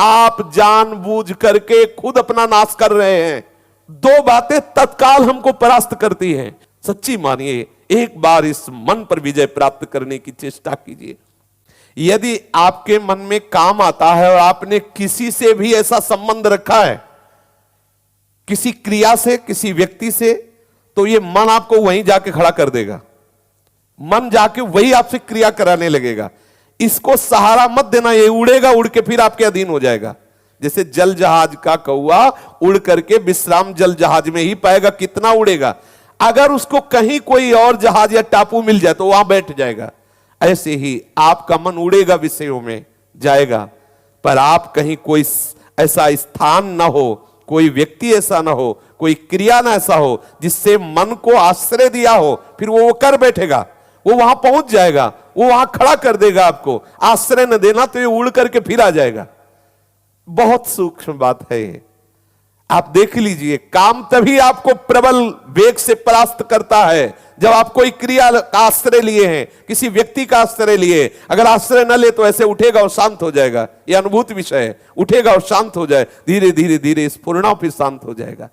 आप जानबूझ करके खुद अपना नाश कर रहे हैं। दो बातें तत्काल हमको परास्त करती हैं। सच्ची मानिए, एक बार इस मन पर विजय प्राप्त करने की चेष्टा कीजिए। यदि आपके मन में काम आता है और आपने किसी से भी ऐसा संबंध रखा है, किसी क्रिया से, किसी व्यक्ति से, तो ये मन आपको वहीं जाके खड़ा कर देगा। मन जाके वही आपसे क्रिया कराने लगेगा। इसको सहारा मत देना, ये उड़ेगा, उड़ के फिर आपके अधीन हो जाएगा। जैसे जल जहाज का कौवा उड़ करके विश्राम जल जहाज में ही पाएगा, कितना उड़ेगा। अगर उसको कहीं कोई और जहाज या टापू मिल जाए तो वहां बैठ जाएगा। ऐसे ही आपका मन उड़ेगा, विषयों में जाएगा, पर आप कहीं कोई ऐसा स्थान ना हो, कोई व्यक्ति ऐसा ना हो, कोई क्रिया ना ऐसा हो जिससे मन को आश्रय दिया हो, फिर वो कर बैठेगा, वो वहां पहुंच जाएगा, वो वहां खड़ा कर देगा आपको। आश्रय न देना तो ये उड़ करके फिर आ जाएगा। बहुत सूक्ष्म बात है ये, आप देख लीजिए। काम तभी आपको प्रबल वेग से परास्त करता है जब आप कोई क्रिया का आश्रय लिए हैं, किसी व्यक्ति का आश्रय लिए। अगर आश्रय न ले तो ऐसे उठेगा और शांत हो जाएगा। यह अनुभूत विषय है, उठेगा और शांत हो जाए, धीरे धीरे धीरे स्फुरना फिर शांत हो जाएगा।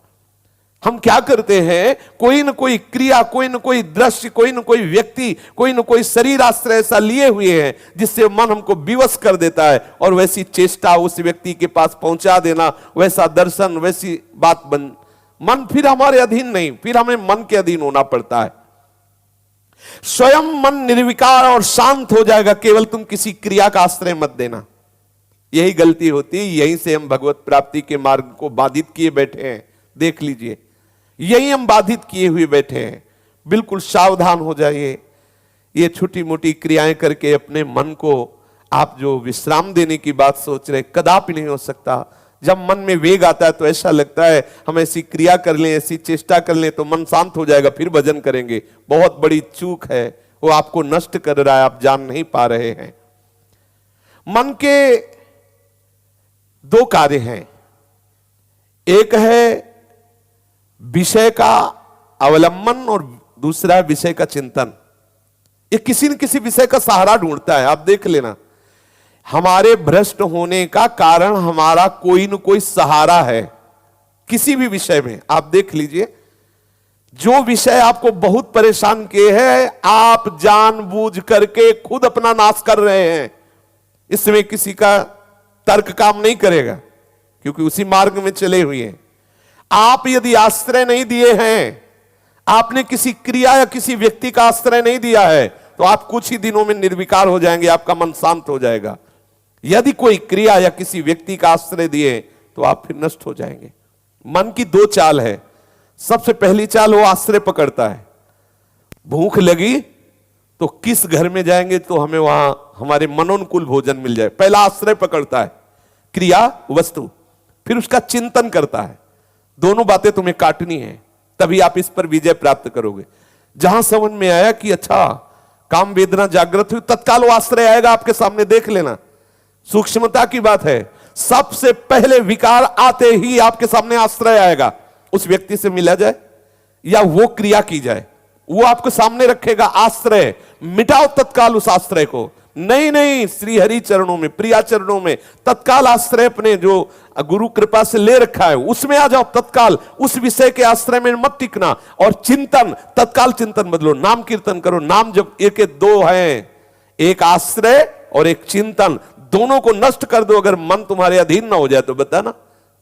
हम क्या करते हैं, कोई न कोई क्रिया, कोई न कोई दृश्य, कोई न कोई व्यक्ति, कोई न कोई शरीर आश्रय ऐसा लिए हुए हैं जिससे मन हमको विवश कर देता है, और वैसी चेष्टा उस व्यक्ति के पास पहुंचा देना, वैसा दर्शन, वैसी बात बन, मन फिर हमारे अधीन नहीं, फिर हमें मन के अधीन होना पड़ता है। स्वयं मन निर्विकार और शांत हो जाएगा, केवल तुम किसी क्रिया का आश्रय मत देना। यही गलती होती है, यहीं से हम भगवत प्राप्ति के मार्ग को बाधित किए बैठे हैं। देख लीजिए, यही हम बाधित किए हुए बैठे हैं। बिल्कुल सावधान हो जाइए। ये छोटी मोटी क्रियाएं करके अपने मन को आप जो विश्राम देने की बात सोच रहे, कदापि नहीं हो सकता। जब मन में वेग आता है तो ऐसा लगता है हम ऐसी क्रिया कर लें, ऐसी चेष्टा कर लें तो मन शांत हो जाएगा, फिर भजन करेंगे। बहुत बड़ी चूक है, वो आपको नष्ट कर रहा है, आप जान नहीं पा रहे हैं। मन के दो कार्य हैं, एक है विषय का अवलंबन और दूसरा विषय का चिंतन। ये किसी न किसी विषय का सहारा ढूंढता है। आप देख लेना, हमारे भ्रष्ट होने का कारण हमारा कोई न कोई सहारा है किसी भी विषय में। आप देख लीजिए, जो विषय आपको बहुत परेशान किए हैं, आप जानबूझ करके खुद अपना नाश कर रहे हैं। इसमें किसी का तर्क काम नहीं करेगा, क्योंकि उसी मार्ग में चले हुए हैं। आप यदि आश्रय नहीं दिए हैं, आपने किसी क्रिया या किसी व्यक्ति का आश्रय नहीं दिया है, तो आप कुछ ही दिनों में निर्विकार हो जाएंगे, आपका मन शांत हो जाएगा। यदि कोई क्रिया या किसी व्यक्ति का आश्रय दिए तो आप फिर नष्ट हो जाएंगे। मन की दो चाल है। सबसे पहली चाल, वो आश्रय पकड़ता है। भूख लगी तो किस घर में जाएंगे तो हमें वहां हमारे मनोनुकूल भोजन मिल जाए। पहला आश्रय पकड़ता है, क्रिया, वस्तु। फिर उसका चिंतन करता है। दोनों बातें तुम्हें काटनी है, तभी आप इस पर विजय प्राप्त करोगे। जहां समझ में आया कि अच्छा काम वेदना जागृत हुई, तत्काल वो आश्रय आएगा आपके सामने। देख लेना, सूक्ष्मता की बात है। सबसे पहले विकार आते ही आपके सामने आश्रय आएगा। उस व्यक्ति से मिला जाए या वो क्रिया की जाए, वो आपको सामने रखेगा आश्रय। मिटाओ तत्काल उस आश्रय को। नहीं नहीं, श्री हरि चरणों में, प्रिया चरणों में तत्काल आश्रय अपने जो गुरु कृपा से ले रखा है उसमें आ जाओ तत्काल। उस विषय के आश्रय में मत टिकना। और चिंतन, तत्काल चिंतन बदलो, नाम कीर्तन करो। नाम जब एक दो हैं, एक आश्रय और एक चिंतन, दोनों को नष्ट कर दो। अगर मन तुम्हारे अधीन ना हो जाए तो बताना,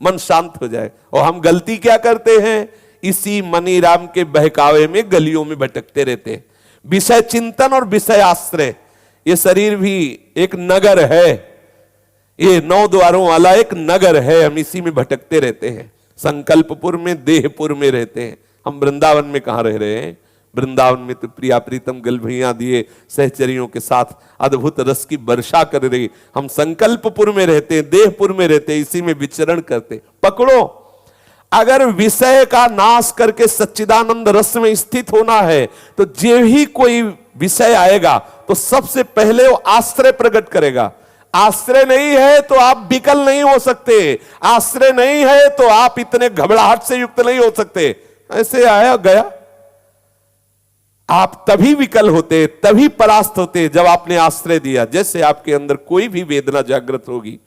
मन शांत हो जाए। और हम गलती क्या करते हैं, इसी मनी राम के बहकावे में गलियों में भटकते रहते हैं। विषय चिंतन और विषय आश्रय। ये शरीर भी एक नगर है, ये 9 द्वारों वाला एक नगर है। हम इसी में भटकते रहते हैं। संकल्पपुर में, देहपुर में रहते हैं। हम वृंदावन में कहां रह रहे हैं। वृंदावन में तो प्रिया प्रीतम गलभैया दिए सहचरियों के साथ अद्भुत रस की वर्षा कर रही। हम संकल्पपुर में रहते हैं, देहपुर में रहते हैं, इसी में विचरण करते। पकड़ो, अगर विषय का नाश करके सच्चिदानंद रस में स्थित होना है तो जो ही कोई विषय आएगा तो सबसे पहले वो आश्रय प्रकट करेगा। आश्रय नहीं है तो आप विकल नहीं हो सकते। आश्रय नहीं है तो आप इतने घबराहट से युक्त नहीं हो सकते। ऐसे आया गया, आप तभी विकल होते, तभी परास्त होते जब आपने आश्रय दिया। जैसे आपके अंदर कोई भी वेदना जागृत होगी,